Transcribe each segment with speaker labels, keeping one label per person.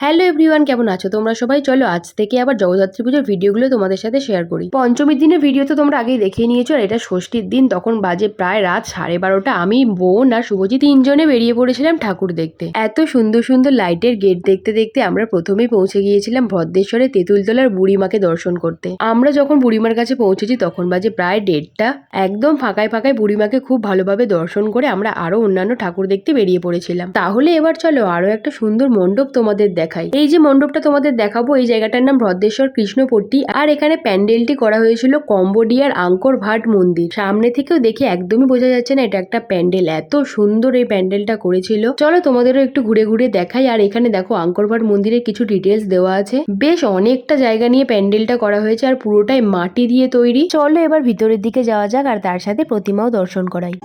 Speaker 1: Hello everyone, কেমন আছো তোমরা সবাই? চলো আজ থেকে আবার জগদ্ধাত্রী পুজোর ভিডিওগুলো তোমাদের সাথে শেয়ার করি। পঞ্চমীর দিনের ভিডিও তো তোমরা আগেই দেখিয়ে নিয়েছো, আর এটা ষষ্ঠীর দিন। তখন বাজে প্রায় রাত 12:30। আমি, বোন আর শুভজিৎ তিনজনে বেরিয়ে পড়েছিলাম ঠাকুর দেখতে। এত সুন্দর সুন্দর লাইটের গেট দেখতে দেখতে আমরা প্রথমেই পৌঁছে গিয়েছিলাম ভদ্রেশ্বরে তেঁতুলতলার বুড়িমাকে দর্শন করতে। আমরা যখন বুড়িমার কাছে পৌঁছেছি তখন বাজে প্রায় 1:30। একদম ফাঁকায় ফাঁকায় বুড়িমাকে খুব ভালোভাবে দর্শন করে আমরা আরো অন্যান্য ঠাকুর দেখতে বেরিয়ে পড়েছিলাম। তাহলে এবার চলো আরো একটা সুন্দর মণ্ডপ তোমাদের দেখাই। এই যে মণ্ডপটা তোমাদের দেখাবো, এই জায়গাটার নাম ভদ্রেশ্বর কৃষ্ণপট্টি, আর এখানে প্যান্ডেলটি করা হয়েছিল কম্বোডিয়ার আঙ্কর ভাট মন্দির। সামনে থেকেও দেখে একদমই বোঝা যাচ্ছে না এটা একটা প্যান্ডেল, এত সুন্দর এই প্যান্ডেলটা করেছিল। চলো তোমাদেরও একটু ঘুরে ঘুরে দেখাই। আর এখানে দেখো আঙ্কর ভাট মন্দিরের কিছু ডিটেলস দেওয়া আছে। বেশ অনেকটা জায়গা নিয়ে প্যান্ডেলটা করা হয়েছে, আর পুরোটাই মাটি দিয়ে তৈরি। চলো এবার ভিতরের দিকে যাওয়া যাক, আর তার সাথে প্রতিমাও দর্শন করাই।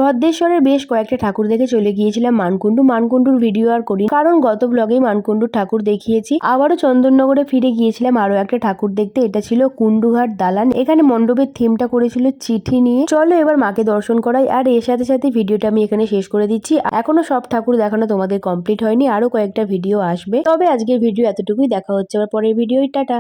Speaker 1: ভদ্রেশ্বরের বেশ কয়েকটা ঠাকুর দেখে চলে গিয়েছিলাম মানকুণ্ডু। মানকুণ্ডুর ভিডিও আর করি, কারণ গত ব্লগেই মানকুণ্ডুর ঠাকুর দেখিয়েছি। আবারও চন্দননগরে ফিরে গিয়েছিলাম আরো একটা ঠাকুর দেখতে। এটা ছিল কুণ্ডুঘাট দালান। এখানে মণ্ডপের থিমটা করেছিল চিঠি নিয়ে। চলো এবার মাকে দর্শন করাই, আর এর সাথে সাথে ভিডিওটা আমি এখানে শেষ করে দিচ্ছি। এখনো সব ঠাকুর দেখানো তোমাদের কমপ্লিট হয়নি, আরো কয়েকটা ভিডিও আসবে। তবে আজকের ভিডিও এতটুকুই, দেখা হচ্ছে আবার পরের ভিডিও। টাটা।